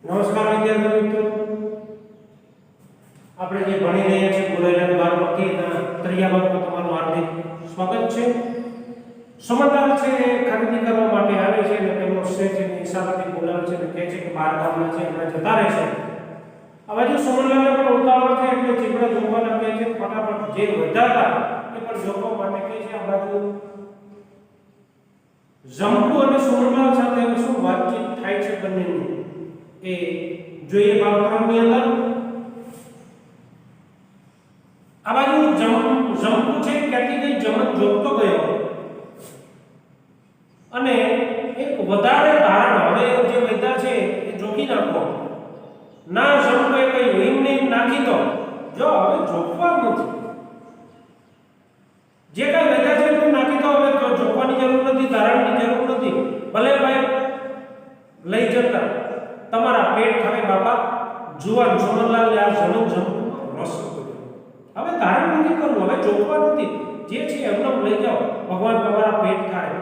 નમસ્કાર વિદ્યાર્થી મિત્રો, આપણે જે ભણી રહ્યા છીએ બોલેલા 12 ત્રીજા ભાગમાં તમારું હાર્દિક સ્વાગત છે. સમજદાર છે એ ખરીદી કરવા માટે આવે છે અને પેલો છે જે ઈશારાથી બોલાવે છે અને કહે છે કે બહાર ગામના છે એમણે જતા રહે છે. આ બાજુ સુમનલાલને પણ ઉતાવળ છે એટલે ચીકડા જોવાના કહે છે ફટાફટ જે વધારતા એ પણ જોવા માટે કહે છે. આ બાજુ જંકુ અને સુમનલાલ સાથે શું વાતચીત થાય છે બંનેની એ જોઈએ ભાગ 3 ની અંદર. આ બાજુ જંકુ છે ક્યાંથી કઈ જમન જોગતો ગયો અને એક વધારે ધારણ હવે જે વૈદા છે એ જોગી નાખો ના. જંકુ એ કઈ હિમને નાખી દો જો હવે જોગવા નથી, જે કઈ વૈદા છે એ નાખી દો, હવે જોગવાની જરૂર નથી, ધારણની જરૂર નથી. ભલે ભાઈ લઈ જતા તમારા પેટ હવે બાપા જુવાન સુમનલાલ આ જન્મ રસ હવે ધારણ નથી કરવું, હવે જોગવા નથી, જે છે એમને લઈ જાઓ, ભગવાન તમારા પેટ થાય.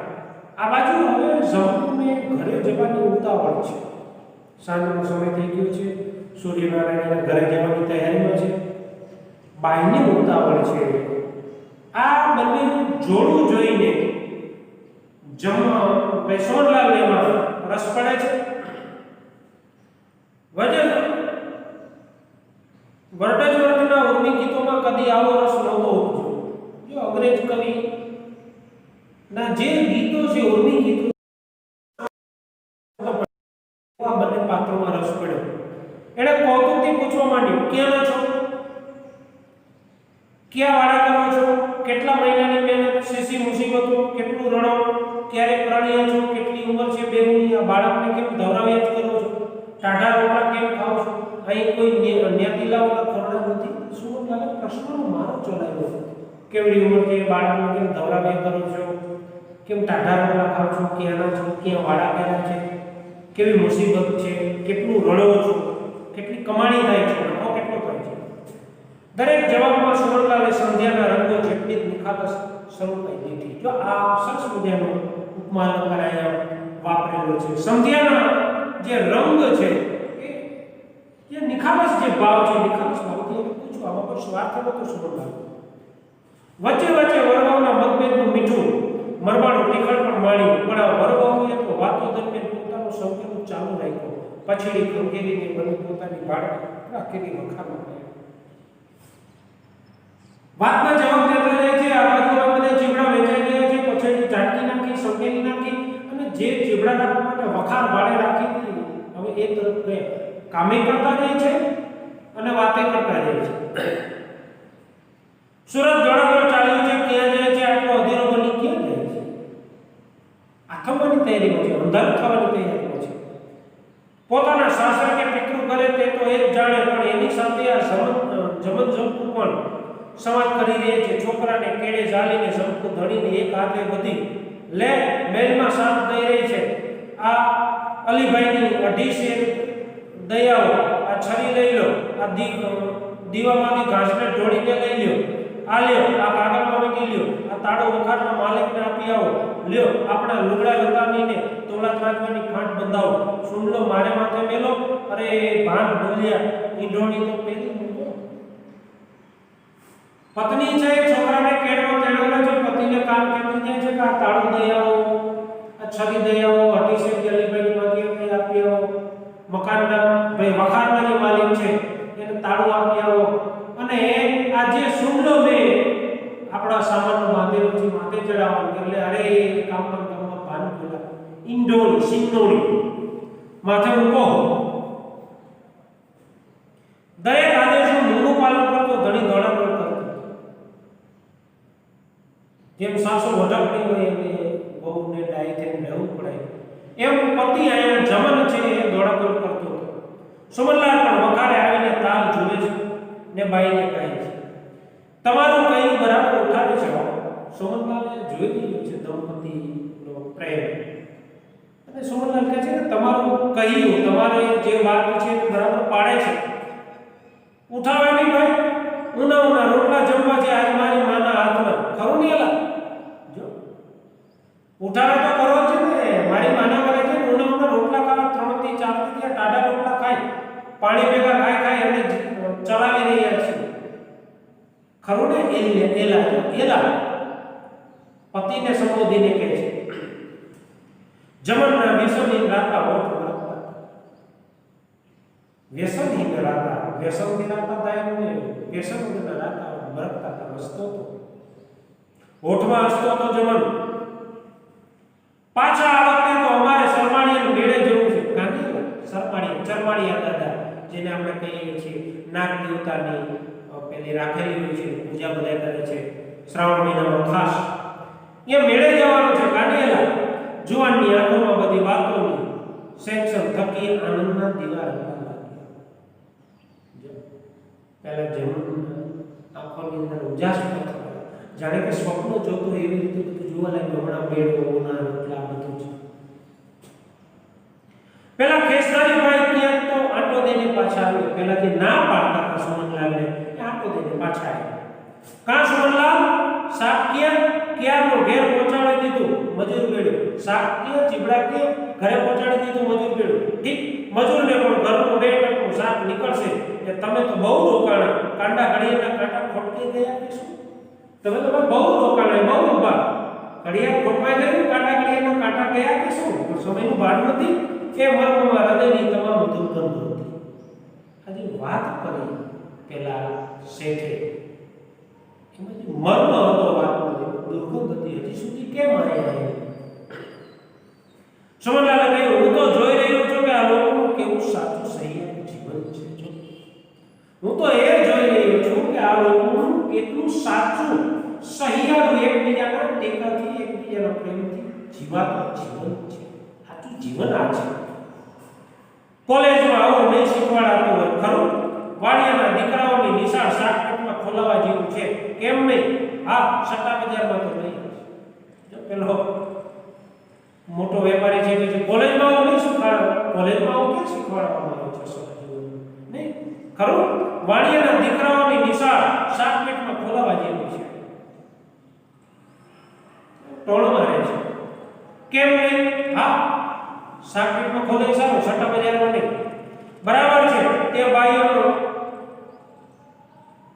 આ બાજુ હવે જંબુને ઘરે જવાની ઉતાવળ છે. સાંજનો સમય થઈ ગયો છે, સૂર્યનારાયણના ઘરે જવાની તૈયારીમાં છે, બાઈની ઉતાવળ છે. આ બંને જોડું જોઈને સોમનલાલ એમાં રસ પડે છે. વર્ડજવર્ધના ઉર્મી ગીતોમાં કદી આવો રસ નહોતો ઉઠ્યો. જો અંગ્રેજ કવિ ના જે ગીતો છે ઉર્મી ગીતો આ બંને પાત્રોમાં રસ પડ્યો. એણે કૌતુકથી પૂછવા માંડ્યું, ક્યાંના છો, ક્યાં વાડા કરો છો, કેટલા મહિનાની મહેનત, શીશી મુસીબતો, કેટલું રણો, ક્યારે પ્રણ્યા છો, કેટલી ઉંમર છે બેઉની, આ બાળકને કેમ ધવરાવ્યા જ કરો છો, ટાઢા રોટલા કેમ ખાઓ છો, અહીં કોઈ ન્યાતિલાઓના ખોરડા નથી. સુમનલાલે પ્રશ્નનો મારો ચલાવ્યો. કેવડી ઉંમર છે, બાળકને કેમ ધવરાવ્યા કરો છો, કેમ ટાઢા રોટલા ખાઓ છો, ક્યાંના છો, ક્યાં વાડા કર્યા છે, કેવી મુસીબત છે, કેટલું રડો છો, કેટલી કમાણી થાય છે, નફો કેટલો થાય છે. દરેક જવાબમાં સુમનલાલે સંધ્યાના રંગો જેટલી જ નિખાલસ શરૂ કરી દીધી. જો આ સરસ મજાનો ઉપમા અલંકાર અહીંયા વાપરેલો છે. સંધ્યાના જે રંગ છે એ નિખાલસ જે ભાવ છે, નિખાલસ ભાવથી એને પૂછો આમાં કોઈ સ્વાર્થ નતો સુમનલાલ. વચ્ચે વચ્ચે વરવાના મતભેદનું મીઠું મરવાનું ટીખળ પણ માણી, પણ આ વરવાઓએ તો વાતો દરમિયાન પોતાનું સંકેલું ચાલુ રાખ્યો. પછીની ખંખેરીને બની પોતાની બાળક રાખેલી વખારમાં વાતના જવાબ દેતા જાય છે. આ બાજુ આ બધા ચીવડા વેચાઈ ગયા છે, પછીની ઝાટકી નાખી, સંકેલી નાખી અને જે ચીવડા નાખવા માટે વખાર ભાડે રાખી હતી હવે એ તરફ ગયા. કામે કરતા જાય છે અને વાતે કરતા જાય છે. સુરત દોડાદોડ ચાલ્યું છે, ક્યાં જાય છે, આટલો અધીરો બની ક્યાં જાય છે, આથમવાની તૈયારીમાં છે, અંધારું થવાની તૈયારીમાં છે. પોતાના સાસર કે પિતૃ કરે તે તો એ જ જાણે, પણ એની સાથે આ જમન જંપુ પણ સમાજ કરી રહે છે. છોકરાને કેડે ઝાલીને જંપુ ધણીને એક હાથે બધી લે મેલમાં સાથ દઈ રહી છે. આ અલીભાઈની 2.5 શેર દયાઓ, આ છરી લઈ લો, આ દીવામાંથી ઘાસને ઢોળીને લઈ લ્યો, આ લ્યો, આ કાગળમાં મૂકી લ્યો, આ તાળો વખારના માલિકને આપી આવો, લ્યો આપણા લુગડા લતામીને તોલા ત્રાજવાની ખાંડ બંધાવો, સુંડલો મારે માથે મેલો, અરે ભાન ભૂલ્યા ઈંઢોણી તો પેલી મૂકો. પત્ની છે છોકરાને કેળવો તેડવેલો છે, પતિને કામ કહેતી જાય છે કે આ તાળો દઈ આવો, આ છરી દઈ આવો, 2.5 શેર અલીભાઈની માગી આપી આવો, મકાનના ભાઈ વખારના જે માલિક છે એને તાળું આપી આવો, અને આ જે સુંડલો મે આપણા સામાનનો બાંધેલો છે માથે ચડાવવાનું, એટલે અરે કામમાં ભાન ભૂલા ઈંડોળી સિંગોળી માથે મૂકો. દરેક આદેશનું મૂળનું પાલન કરતો ધણી દોડાદોડ કરતો. જેમ સાસુ વઢકણી હોય એને બહુને ડાય થઈને રહેવું પડે એમ પતિ અહીંયા જમન છે એ દોડાદોડ કરતો હતો. સુમનલાલ પણ વખારે આવીને તાલ જુએ છે ને બાઈને કહે છે, તમારું કઈ બરાબર ઉઠાવે છે. સુમનલાલે જોઈ લીધું છે દંપતીનો પ્રેમ અને સુમનલાલ કહે છે કે તમારું કહ્યું, તમારે જે વાત છે એ બરાબર પાડે છે. ઉઠાવે નહીં ભાઈ, ઉના રોટલા જમવા છે આજ મારી માના હાથમાં, ખરું નહીં એલા? જો ઉઠાવે તો કરો છે ને, મારી માના કરે છે ઉનાળામાં રોટલા ખાવા 3 થી 4 થી ટાઢા રોટલા ખાય, પાણી ભેગા ખાઈ અને ચલાવી રહ્યા છે. ખરું ને? એલા પતિને સંબોધીને કહે છે, જમણના વ્યસનહીન રાતા હોઠ મરકતા. વ્યસનહીન રાતા, વ્યસનથી રાતા થાય ને વ્યસન વગરના રાતા મરકતા હતા. હસતો તો હોઠમાં હસતો તો જમણ. પાછા આ વખતે તો અમારે સરમાળીને મેળે જવું છે. કાંઈ ચરમાળિયા દાદા જેને આપણે કહીએ છીએ નાગ દેવતાની પેલી રાખેલી હોય છે, પૂજા બધા કરે છે શ્રાવણ મહિનામાં ખાસ. એ મેળે જવાનું છે. કાઢેલા જુવાનની આંખોમાં બધી વાતોની સેક્શન થકી આનંદના દીવા રમવા લાગ્યા. પહેલા જમણ આંખોની અંદર ઉજાસ થયો, જાણે કે સ્વપ્ન જોતો એવી રીતે બધું જોવા લાગ્યું. હમણાં મેળો રોટલા બધું છે. પેલા ખેસદારી ભાઈ ત્યાં તો આટો દઈને પાછા આવ્યો. પેલા જે ના પાડતા હતા સુમનલાલને એ આટો દઈને પાછા આવ્યા. કાં સુમનલાલ શાક્ય ક્યારનો ઘેર પહોંચાડી દીધું, મજૂર બેડ્યો. શાક્ય ચીબડા કે ઘરે પહોંચાડી દીધું, મજૂર બેડ્યો. ઠીક, મજૂરને પણ ઘરનું 2 ટકનું શાક નીકળશે કે તમે તો બહુ રોકાણા. કાંડા ઘડિયાળના કાંટા ખોટકી ગયા કે શું? તમે તો બહુ રોકાણા, બહુ ઉભા. ઘડિયાળ ખોટવાઈ ગયું, કાંટા ઘડિયાળના કાંટા ગયા કે શું? સમયનું ભાન નથી કે મર્મમાં હૃદયની તમામ દુર્ગંધ હતી. આજે વાત કરી પેલા શેઠે, એમાં જે મર્મ હતો વાતનો, દુર્ગંધ હતી, હજી સુધી કેમ આવ્યા? સુમનલાલે કહ્યું, હું તો જોઈ રહ્યો છું કે આ લોકોનું કેવું સાચું સહિયારું જીવન છે. હું તો એ જોઈ રહ્યો છું કે આ લોકોનું કેટલું સાચું સહિયારું એકબીજાના ટેકાથી, એકબીજાના પ્રેમથી જીવાતું જીવન છે. સાચું જીવન આ છે. કોલેજમાં આવું નહીં શીખવાડાતું હોય ખરું? વાડિયાના દીકરાઓની નિશાળ શાકપેટમાં ખોલાવા જેવું છે. કેમ નહીં? હા, સટ્ટા બજારમાં તો નહીં. જો પેલો મોટો વેપારી છે કે કોલેજમાં આવું નહીં શીખવાડે. કોલેજમાં આવું ક્યાં શીખવાડવામાં આવે છે? નહીં ખરું? વાડિયાના દીકરાઓની નિશાળ શાકપેટમાં ખોલાવા જેવું છે. ટોળ મારે છે. કેમ નહીં? હા, શાકપેટમાં ખોલે સારું, સટ્ટા બજારમાં નહીં. બરાબર છે. તે બાઈઓનો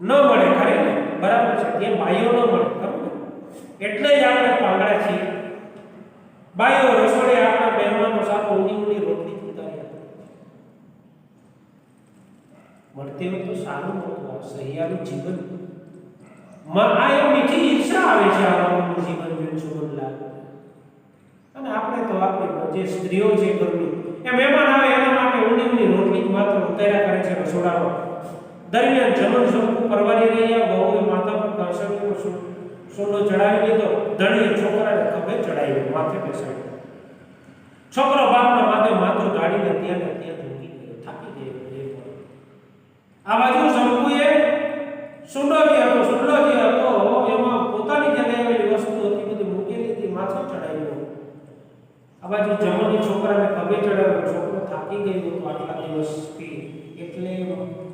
ન મળે, ખરી ને? બરાબર છે. તે બાઈઓ ન મળે, ખરું ને? એટલે જ આપણે પાંગડા છીએ. બાઈઓ રસોડે આપણા મહેમાનો સાથે ઊંડી રોટલી ઉતારી મળતી હોય તો સારું હતું. સહિયારું જીવન આ એક મીઠી ઈર્ષા આવે છે આ લોકોનું જીવન જોઈને સુમનલાલ. અને આપણે તો આપણે જે સ્ત્રીઓ છે ઘરની, એ મહેમાન આવે એના માટે ઊંડી રોટલી જ માત્ર ઉતાર્યા કરે છે રસોડામાં. દરમિયાન જમણ ઝોકું પરવારી રહ્યા. વહુએ માથા પર ઘસણીનો સોનો ચડાવી લીધો. ધણીએ છોકરાને ખભે ચડાવી માથે બેસાડ્યો. છોકરો બાપના માથે માથું ગાડીને ત્યાં ઝૂકી ગયો, થાકી ગયો. આ બાજુ શંકુએ સુંડો જે હતો એમાં પોતાની જગ્યાએ આવેલી વસ્તુ હતી બધી મૂકેલી હતી, માથે ચડાવ્યો. આ બાજુ જમણી છોકરાને ખભે ચડાવ્યો. છોકરો થાકી ગયો હતો આટલા દિવસથી, એટલે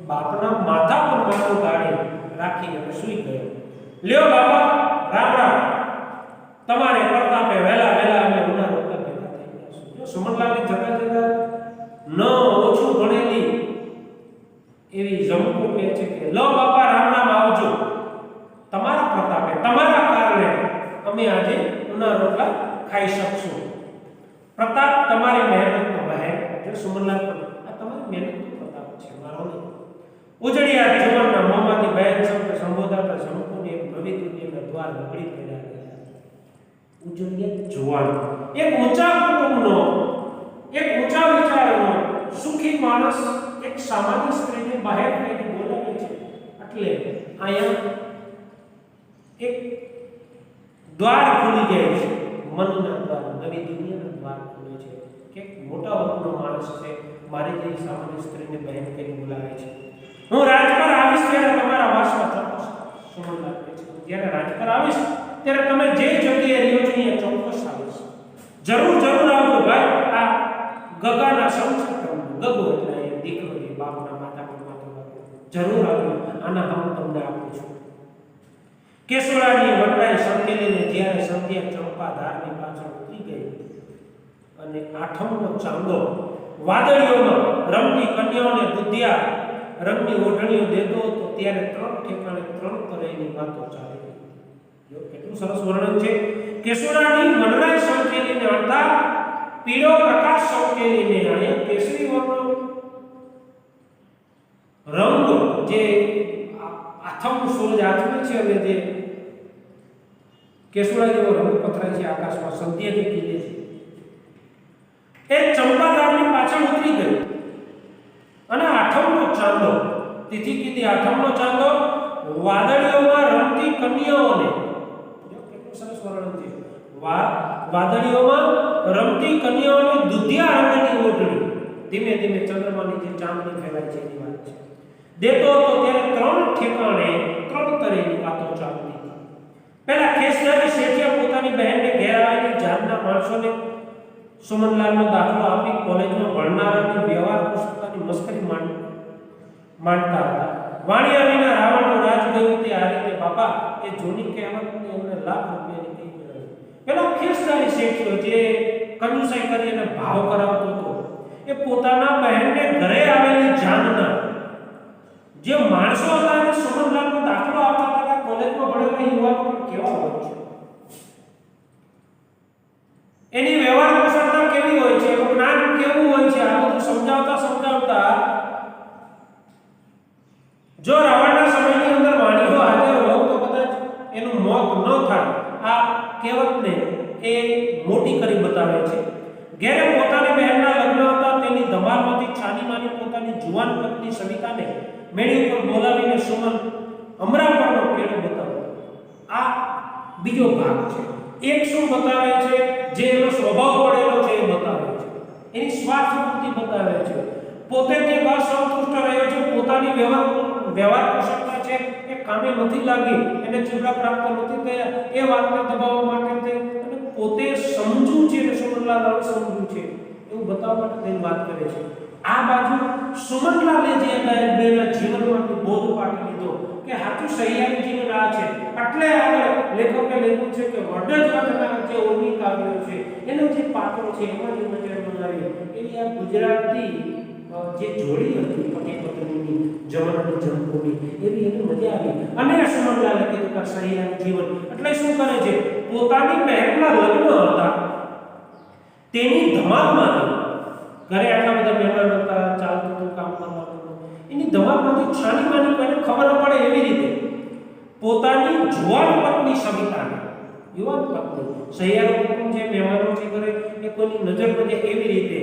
બાપના માથા પર માથું ગાડી રાખી અને સૂઈ ગયો. લ્યો બાપા, રામ રામ. તમારે પ્રતાપે વહેલા અમે ઉના રોટલા ભેગા થઈ ગયા. જો સુમનલાલની જતા ન ઓછું ભણેલી એવી જમકુ કહે છે કે લો બાપા, રામ રામ, આવજો. તમારા પ્રતાપે, તમારા કારણે અમે આજે ઉના રોટલા ખાઈ શકશું. પ્રતાપ તમારી મહેનતનો બહેન. જો સુમનલાલ પણ આ તમારી મહેનતનો પ્રતાપ છે, મારો નહીં. ઉજળિયા જીવનના મોંમાંથી બહેન શબ્દ સંબોધાતા જમકુની એક નવી દુનિયાના દ્વાર ઉઘડી પડ્યા. ઉજળિયા જુવાન, એક ઊંચા કુટુંબનો, એક ઊંચા વિચારનો સુખી માણસ એક સામાન્ય સ્ત્રીને બહાર કાઢી બોલાવે છે. એટલે અહીંયા એક દ્વાર ખુલી જાય છે, મનના દ્વાર, નવી દુનિયાના દ્વાર ખુલે છે કે મોટા વર્ગનો માણસ છે મારી જેવી સામાન્ય સ્ત્રીને બહેન કરી બોલાવે છે. હું રાજ પર આવીશ ત્યારે તમારા વાસમાં ચોક્કસ. સુમનલાલ કહે છે, જ્યારે રાજ પર આવીશ ત્યારે તમે જે જગ્યાએ રહ્યો છો અહીંયા ચોક્કસ આવીશ. જરૂર આવજો ભાઈ. આ ગગાના સંસ્કાર, ગગો એટલે દીકરો જે બાપના માતા પર માથું જરૂર આવજો. આના હમ તમને આપું છું. કેસોડાની વનરાય સંકેલીને જ્યારે સંધ્યા ચંપા ધારની પાછળ ઉતરી ગઈ અને આઠમનો ચાંદો વાદળીઓમાં રમતી કન્યાઓને દુધિયા રંગની ઓઢણીઓ દેતો હતો ત્યારે ત્રણ ઠેકાણે ત્રણ તરહની વાતો ચાલે. જો કેટલું સરસ વર્ણન છે. કેસુડાની મનરાય સંકેલીને અડધા પીળો પ્રકાશ સંકેલીને અહીંયા કેસરી વર્ણનો રંગ જે આથમનું સૂરજ આથમે છે અને જે કેસુડા જેવો રંગ પથરાય છે આકાશમાં સંધ્યાથી કીધે છે એ ચંપાદારની પાછળ ઉતરી ગઈ અને આઠમનો ચાંદો તિથિ કીધી આઠમનો ચાંદો વાદળીઓમાં રમતી કન્યાઓને જો કેટલું સરસ વર્ણન છે. વાદળીઓમાં રમતી કન્યાઓને દુધિયા રંગની ઓઢણી ધીમે ધીમે ચંદ્રમાની જે ચાંદની ફેલાય છે એની વાત છે દેતો હતો ત્યારે ત્રણ ઠેકાણે ત્રણ તરહની વાતો ચાલતી હતી. પહેલા કેસરાની શેઠિયા પોતાની બહેનને ઘેર આવેલી જાતના માણસોને સુમનલાલનો દાખલો આપી કોલેજમાં ભણનારાની વ્યવહાર કુશળતાની મસ્કરી માંડતા હતા. વાણિયા વિના રાવણનું રાજ ગયું તે આ રીતે બાપા એ જૂની કહેવતને એમને લાખ રૂપિયાની કઈ મેળવી. પેલા ખેસદારી શેઠિયો જે કંજુસાઈ કરી અને ભાવ કરાવતો હતો એ પોતાના બહેનને ઘરે આવેલી જાનના જે માણસો હતા એને સુમનલાલનો દાખલો આપતા હતા કે કોલેજમાં ભણેલા યુવાનો કેવા હોય છે, એની વ્યવહાર કુશળતા કેવી હોય છે, એનું જ્ઞાન કેવું હોય છે, આ બધું સમજાવતા જો રાવણના સમયની અંદર વાણીઓ હાજર હોય તો કદાચ એનું મોત ન થાય. આ કહેવતને એ મોટી કરી બતાવે છે. ઘેરે પોતાની બહેનના લગ્ન હતા તેની ધમાલમાંથી છાનીમાની પોતાની જુવાન પત્ની સવિતાને મેળી ઉપર બોલાવીને સુમન અમરાપરનો કેળો બતાવ્યો. આ બીજો ભાગ છે. એક શું બતાવે છે, જે એનો સ્વભાવ પડેલો છે એ બતાવે છે, એની સ્વાર્થવૃત્તિ બતાવે છે, પોતે તે અસંતુષ્ટ રહ્યો છે, પોતાની વ્યવહાર કુશળતા છે એ કામે નથી લાગી, એને ચૂડા પ્રાપ્ત નથી થયા એ વાતને દબાવવા માટે તે અને પોતે સમજુ છે અને સુમનલાલ અસમજુ છે એવું બતાવવા માટે તેની વાત કરે છે. આ બાજુ સુમનલાલે જે બેના જીવનમાંથી બોધ પાડી લીધો કે સાચું સહિયારું જીવન આ છે. એટલે આગળ લેખકે લખ્યું છે કે વડજવરના જે ઓર્મી કાવ્યો છે એનો જે પાત્રો છે એમાં જે નજર બનાવી એવી આ ગુજરાતી જે જોડી હતી પતિ પત્નીની જમણની જમકુની એવી એને મજા આવી. અને સુમનલાલે કીધું કે સહિયારું જીવન એટલે શું કરે છે, પોતાની બહેનના લગ્ન હતા તેની ધમાલમાંથી ઘરે આટલા બધા મહેમાન હતા, ચાલતું હતું કામ કરવાનું, એની ધમાલમાંથી છાનીમાની કોઈને ખબર ન પડે એવી રીતે પોતાની જુવાન પત્ની સવિતાને, યુવાન પત્ની સહિયારો કુટુંબ જે મહેમાનો છે ઘરે એ કોઈની નજર પડે એવી રીતે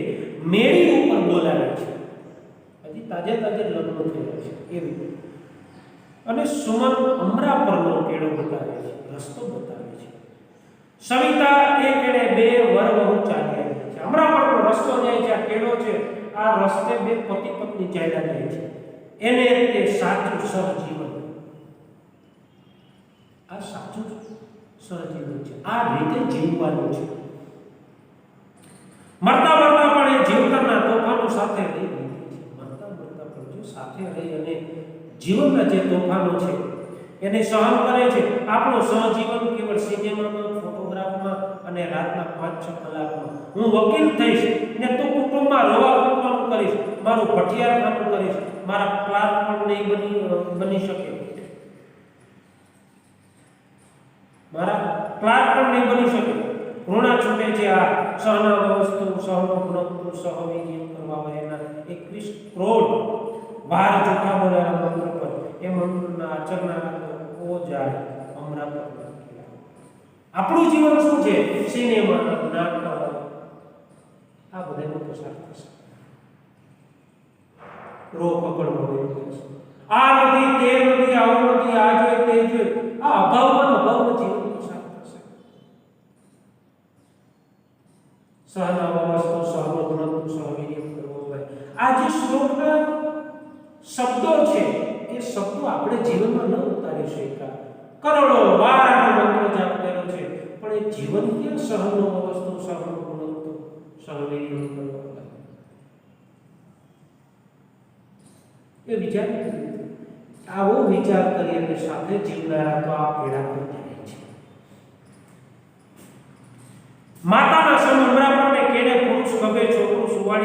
મેળી ઉપર બોલાવે છે. હજી તાજે લગ્ન થયા છે એવી. અને સુમન અમરાપરનો કેળો બતાવે છે, રસ્તો બતાવે છે. સવિતા એક એણે બે વર વહુ ચાલ્યા જાય છે. અમરાપરનો રસ્તો જાય છે, આ કેળો છે, આ રસ્તે બે પતિ પત્ની ચાલ્યા જાય છે. એને તે સાચું સહજીવન, આ સાચું સહજીવન છે, આ રીતે જીવવાનું છે. મરતા પણ એ જીવતરના તોફાનો સાથે રહી છે. મરતા પણ જો સાથે રહી અને જીવનના જે તોફાનો છે એને સહન કરે છે. આપણું સહજીવન કેવળ સિનેમામાં, ફોટોગ્રાફમાં અને રાતના 5-6 કલાકમાં હું વકીલ થઈશ ને તું કુટુંબમાં રોવા કૂદવાનું કરીશ, મારું ભઠિયાર કામ કરીશ, મારા ક્લાર્ક પણ નહીં બની શકે, મારા ક્લાર્ક પણ નહીં બની શકે. ઋણા છૂટે છે આ સહના વસ્તુ સહનો ગુણવત્તુ સહવિનિયમ કરવા વયના 21 કરોડ વાર જૂઠા બોલેલા મંત્ર પર એ મંત્રના આચરનારા લોકો જાય અમરા પર. આપણું જીવન શું છે, સિનેમા, નાટક, આ બધાનો પસાર થશે. રો પકડવો આ નથી, તે નથી, આવું નથી, આ જોઈએ તે જોઈએ, આ અભાવમાં જીવન પસાર થશે. સહના વસ્તુ સહનો ગુણવત્તુ સહવિનિયમ કરવો હોય. આ જે શ્લોકના શબ્દો છે એ શબ્દો આપણે જીવનમાં ન ઉતારી શક્યા. કરોડો વાર મંત્રો જાપ કર્યો છે પણ એ જીવન ક્યાં સહનો વસ્તુ સહનો ગુણવત્તુ સહવિનિયમ કરવો હોય એ વિચાર આવો વિચાર કરી અને સાથે જીવનારા તો આ પેડા પર જાય છે. માતાના સમ અમરાપરને કેડે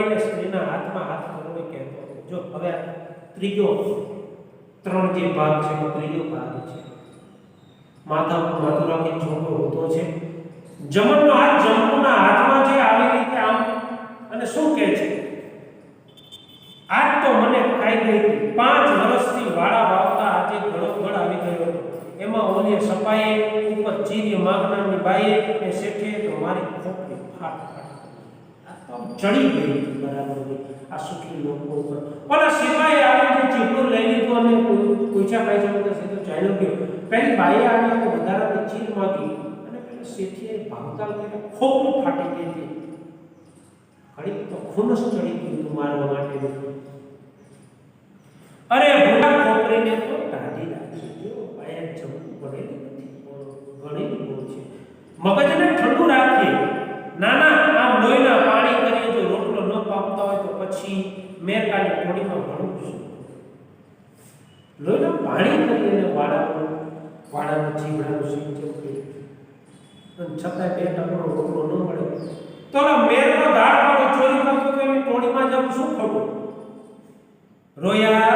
પડીને સ્ત્રીના હાથમાં હાથ ધરવો કહેતો હતો. જો હવે ત્રીજો 3 જે ભાગ છે એનો ત્રીજો ભાગ છે. માથું રાખીને છોકરો હોતો છે. જમણનો હાથ જમણના હાથમાં છે આવી રીતે આમ અને શું કહે છે? આજ તો મને ખાઈ ગઈ હતી. 5 વર્ષથી વાળા વાવતા આજે ઘડોઘડ આવી ગયો હતો. એમાં ઓલી સપાએ ઉપર ચીરી માગનારની બાઈએ એ શેઠે તો મારી ખોપડી ફાટ ચડી ગઈ હતી બરાબર. આ સુખી લોકો ઉપર પણ સિવાય આવીને ચીપડું લઈ લીધું અને પૂછા પાછા વગર સીધો ચાલ્યો ગયો. પહેલી બાઈએ આવી તો વધારાની ચીર માગી અને પેલા શેઠીએ ભાવતાલ કરીને ખોપડી ફાટી ગઈ હતી. ઘડી તો ખૂનસ ચડી ગયું હતું મારવા માટે. અરે ભૂલા ખોપરીને તો ટાઢી રાખી જો બાયા જમવું પડેલી નથી. ઘણી ભૂલ છે. મગજને ઠંડુ રાખીએ. નાના આમ લોહીના પાણી કરીએ. જો રોટલો ન પામતા હોય તો પછી મેરકાની થોડીમાં ઘણું છું. લોહીના પાણી કરીને વાળાનું જીવડાનું સિંચન કર્યું અને છતાંય 2 ટકનો રોટલો ન મળે તો મેરનો દાળ પાડો ચોરી કરતો તો એની ટોળીમાં જવું શું ખબર? રોયા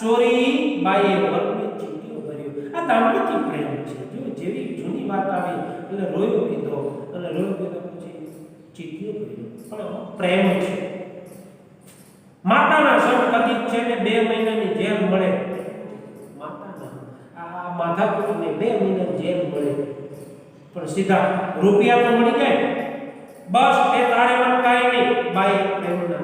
ચોરી બાઈએ વર્ગને ચીટીઓ ભર્યો. આ દાંપત્ય પ્રેમ છે. જો જેવી જૂની વાત આવી એટલે રોયો કીધો અને રોયો કીધો પછી ચીટીઓ ભર્યો. પણ પ્રેમ છે. માતાના સમ કદીક છે ને 2 મહિનાની જેલ મળે. માતાના આ માથાકૂટને 2 મહિનાની જેલ મળે પણ સીધા રૂપિયા તો મળી જાય. બસ એ તારે મન કાઈ નહીં. બાઈ પ્રેમના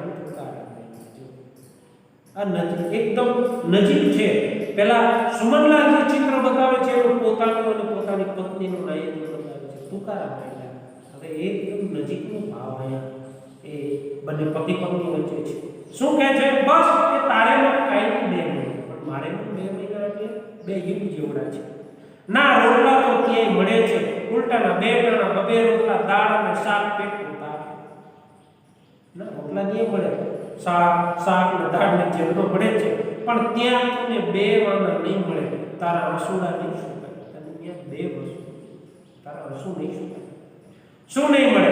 આ નજીક એકદમ નજીક છે. પેલા સુમનલાલ જે ચિત્ર બતાવે છે એ પોતાનું અને પોતાની પત્નીનું નાયક બતાવે છે. તુકારા પહેલા હવે એકદમ નજીકનો ભાવ અહીંયા એ બંને પતિ પત્ની વચ્ચે છે. શું કહે છે? બસ એ તારે મન કાઈ નહીં 2 મહિના પણ મારે મન 2 મહિના એટલે 2 યુગ જેવડા છે. ના રોટલા તો ક્યાંય મળે છે. ઉલટાના 2 ગણા 2 રોટલા દાળ અને શાક પેટનું તાપ. ના રોટલા નહીં મળે. શાક ને દાળ ને જેલનો મળે છે પણ ત્યાં તને 2 વાના નહીં મળે. તારા આંસુડા નહીં સુકાય. તને ત્યાં 2 વસ્તુ તારા આંસુ નહીં સુકાય. શું નહીં મળે?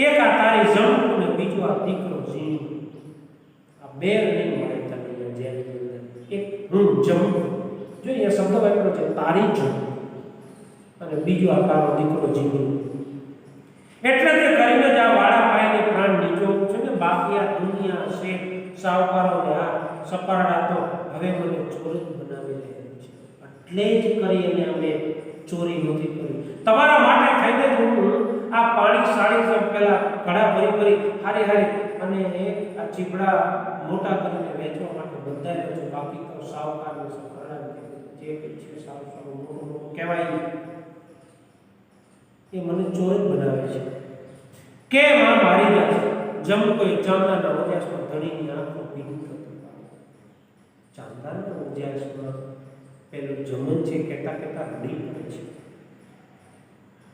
એક આ તારી જમવું ને બીજું આ દીકરો જીવ. આ 2 નહીં મળે તને જેલની અંદર. એક હું જમવું જો અહીંયા શબ્દ વાપર્યો છે તારી જમવું અને બીજું આ તારો દીકરો જીવ. એટલે તે કરીને જ આ વાળા પાયને પ્રાણ નીચો છે ને બાકી આ દુનિયા શેઠ સાવકારો ને આ સપારડા તો હવે મને ચોર જ બનાવી રહ્યા છે. એટલે જ કરીને અમે ચોરી નથી કરી. તમારા માટે થઈને જ હું આ પાણી સાડી પેલા ઘડા ભરી હારી અને આ ચીપડા મોટા કરીને વેચવા માટે બંધાયેલો છું. બાકી તો સાવકાર ને સપારડા જે કંઈ છે સાવકાર મોટું કહેવાય એ મને ચોર જ બનાવે છે. કે માં મારી જાય જમ કોઈ ચાંદાના ઓજાસમાં ધણીની આંખો ભીનું થતું. ચાંદાના ઓજાસમાં પેલું જમન છે કહેતા રડી પડે છે.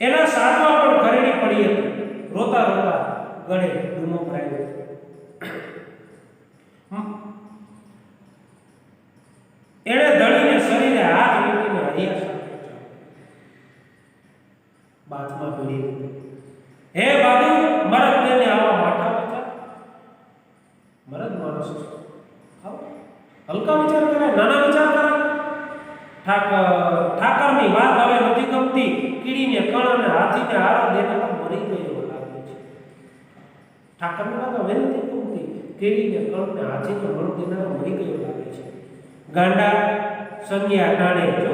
એના સાધવા પણ ઘરેડી પડી હતી. રોતા ગળે ડૂમો ભરાયો. એણે ધણીને શરીરે હાથ મૂકીને હરિયા સાથે બાથમાં પડી. હે બાબુ મરદ તેને આવા માઠા વિચાર. મરદ માણસ હલકા વિચાર કરે, નાના વિચાર કરે. ઠાકરની વાત હવે નથી ગમતી. કીડીને કણ અને હાથીને હારો દેનારો મરી ગયો લાગે છે. ઠાકરની વાત હવે નથી ગમતી. કીડીને કણ ને હાથીને મણ દેનારો મરી ગયો લાગે છે. ગાંડા સંધ્યા ટાણે જો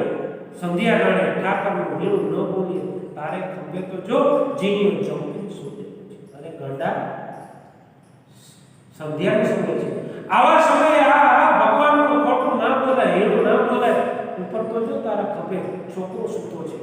સંધ્યા ટાણે ઠાકરનું હીણું ન બોલીએ તારે ખંભે તો જો જીણ્યું જમતું સૂતે. અરે ગાંડા સંધ્યાને સમય છે. આવા સમયે આ ભગવાનનું ખોટું ના બોલાય, હીણું ના બોલાય. ઉપર તો જો તારા ખભે છોકરો સૂતો છે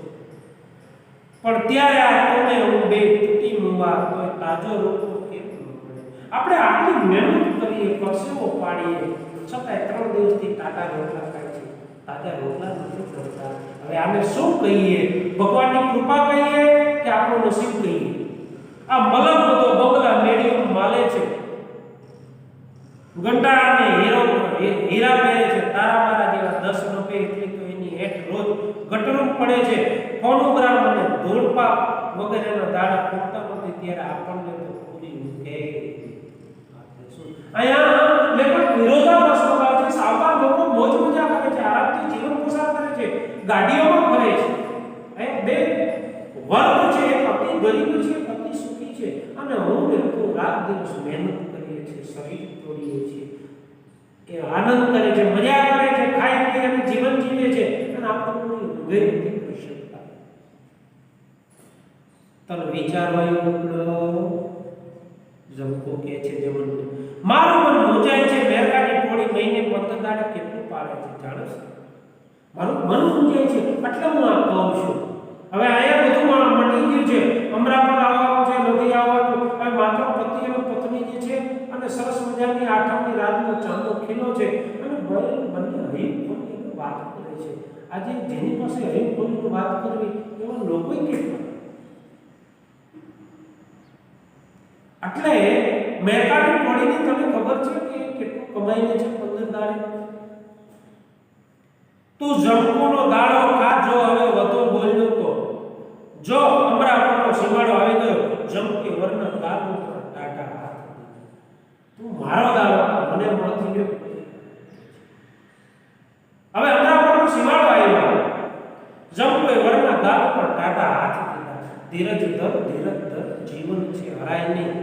પણ ત્યારે આ તોને હું બે તૂટી મુવા તો તાજો રોટલો કેમ ન મળે? આપણે આટલી મહેનત કરીએ, પરસેવો પાડીએ, છતાંય 3 દિવસથી ટાટા રોટલા ખાય છે. તાજા રોટલા નથી મળતા. હવે આને શું કહીએ? ભગવાનની કૃપા કહીએ કે આપણું નસીબ કહીએ? આ મલમ બધો બગલા મેળીઓ માલે છે. ગંડા અને હીરા પહેરે છે. તારા મારા જેવા 10 ન પહેરે એટલી તો એની હેઠ રોજ ગટરું પડે છે. ફોનોગ્રામ અને ધૂળપાપ વગેરેના દાડા ફૂટતા નથી ત્યારે આપણને તો પૂરી કે અહીંયા લેખક વિરોધાભાસ બતાવે છે. સાવકાર લોકો મોજ મજા કરે છે, આરામથી જીવન પસાર કરે છે, ગાડીઓમાં ફરે છે. અહીંયા બે વર્ગ છે, એક અતિ ગરીબ છે, એક અતિ સુખી છે. અને હું ને તું રાત દિવસ મહેનત કરીએ છીએ, શરીર તોડીએ છીએ, કે આનંદ કરે છે, મજા કરે છે, ખાઈ પી અને જીવન જીવે છે, અને આપણે કોઈ હૃદય નથી કરી શકતા. તને વિચારવાયું જમકો કે છે જમન મારું મન મૂંઝાય છે, મહેરગાની ટોળી મહિને 15 દાડે કેટલું પાડે છે જાણો છો? મારું મન મૂંઝાય છે એટલે હું આ કહું છું. હવે અહીંયા બધું મટી ગયું છે, અમરાપુર આવવાનું છે, નદી આવવાનું, હવે માત્ર પતિ અને પત્ની જે છે અને સરસ મજાની આઠમની રાતનો ચાંદો ખીલો છે અને બંને હૈયું ખોલીને વાત કરે છે. આજે જેની પાસે હૈયું ખોલીને વાત કરવી એવા લોકો કેટલા? એટલે મહેરગાની ટોળીની તમને ખબર છે કે કેટલું કમાઈને છે 15 દાડે? તું જમકોનો દાડો ખા, જો હવે વધુ બોલ્યો તો જો અમરાપુરનો સીમાડો આવી ગયો, જમકે વરના ગાલ ઉપર ટાટા હાથ દીધા. તું મારો દાડો મને મળતી ગયો. હવે અમરાપુરનો સીમાડો આવ્યો, જમકે વરના ગાલ ઉપર ટાટા હાથ દીધા. ધીરજ ધર જીવન છે હરાય નહીં.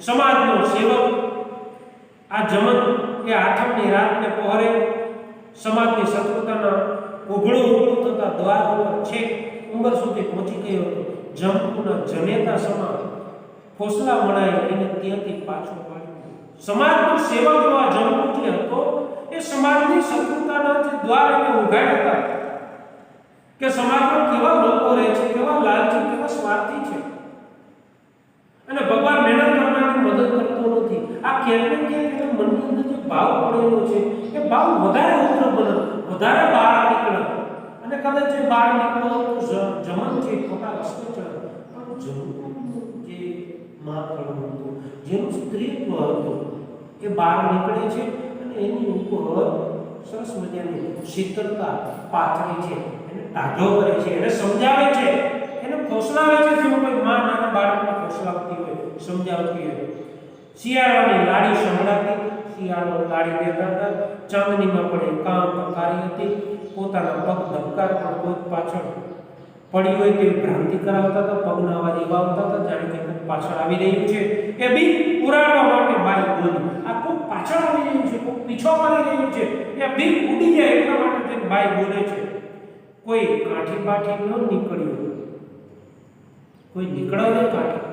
સમાજનો સેવક આ જમન એ આઠમની રાતને પહોરે સમાજની શત્રુતાના ઉઘડું થતા દ્વાર ઉપર છેક ઉંમર સુધી પહોંચી ગયો હતો. જમકુના જનેતા સમા ફોસલા મણાઈ એને ત્યાંથી પાછો પાડ્યો. સમાજનો સેવક એવા જમકુ જે હતો એ સમાજની શત્રુતાના જે દ્વાર એને ઉઘાડ્યા હતા કે સમાજમાં કેવા લોકો રહે છે, કેવા લાલચી, કેવા સ્વાર્થી છે, અને ભગવાન મહેનત કરનારને મદદ કરતો નથી. આ ક્યાંક ને ક્યાંક એના મનની અંદર જે ભાવ પડેલો છે એ ભાવ વધારે ઉગ્ર બને, વધારે બહાર નીકળે. અને કદાચ જે બહાર નીકળો તો જમન છે ખોટા રસ્તે ચડે, પણ જમન જે માતૃત્વ હતું, જેનું સ્ત્રીત્વ હતું એ બહાર નીકળે છે અને એની ઉપર સરસ મજાની શીતળતા પાથરી છે, એને ટાઢો કરે છે, એને સમજાવે છે, એને ફોસલાવે છે. જેમ કોઈ માં નાના બાળકને ફોસલાવતી હોય, સમજાવતી હોય. શિયાળાની લાડી સંભળાતી, શિયાળો લાડી દેતા હતા, ચાંદનીમાં પડે કામ પકારી હતી, પોતાના પગ ધબકાર પણ કોઈ પાછળ પડી હોય તેવી ભ્રાંતિ કરાવતા હતા, પગના અવાજ એવા આવતા હતા જાણે કે કોઈ પાછળ આવી રહ્યું છે. એ બીક પુરાવા માટે બાઈ બોલી, આ કોઈ પાછળ આવી રહ્યું છે, કોઈ પીછો કરી રહ્યું છે, એ બીક ઉડી જાય એટલા માટે તે બાઈ બોલે છે. કોઈ કાઠી પાઠી ન નીકળ્યું, કોઈ નીકળ્યો નહીં કાઠી.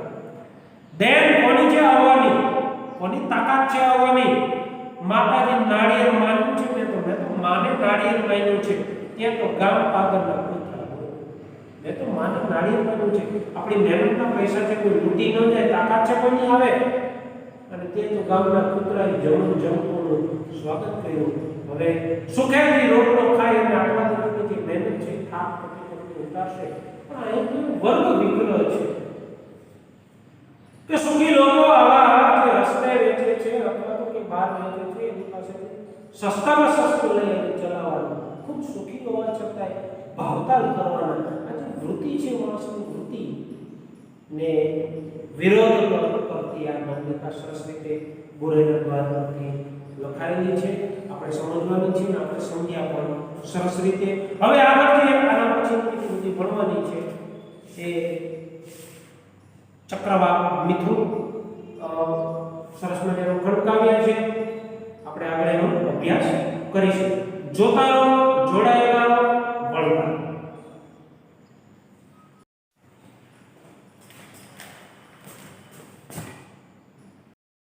દેન કોની છે આવવાની, કોની તાકાત છે આવવાની? માતાજી નાળિયેર માન્યું છે, મેં તો માને નાળિયેર માન્યું છે, ત્યાં તો ગામ પાગલના પુત્ર, મેં તો માને નાળિયેર માન્યું છે. આપણી મહેનતના પૈસા છે, કોઈ લૂંટી ન જાય, તાકાત છે કોઈની આવે, અને તે તો ગામના પુત્રએ જમકોનું સ્વાગત કર્યું. હવે સુખેથી રોટલો ખાઈ અને આટલા દિવસની જે મહેનત છે થાક પછી ઉતારશે. પણ અહીં વર્ગ વિગ્રહ છે કે સુખી લોકો આવા જે રસ્તે વેચે છે અથવા તો કે બહાર વેચે છે, એની પાસે સસ્તામાં સસ્તું લઈ અને ચલાવવાનું, ખૂબ સુખી હોવા છતાંય ભાવતાલ કરવાના. આ જે વૃત્તિ છે માણસની વૃત્તિ ને વિરોધ કરતી આ માન્યતા સરસ રીતે ગુરુના દ્વારથી લખાયેલી છે. આપણે સમજવાની છે, આપણે સમજ્યા પણ સરસ રીતે. હવે આગળ જે આના પછીની કૃતિ ભણવાની છે એ ચક્રવાક મિથુન સરસ મજાનું ખંડકાવ્ય છે. આપણે આગળ એનો અભ્યાસ કરીશું. જોતા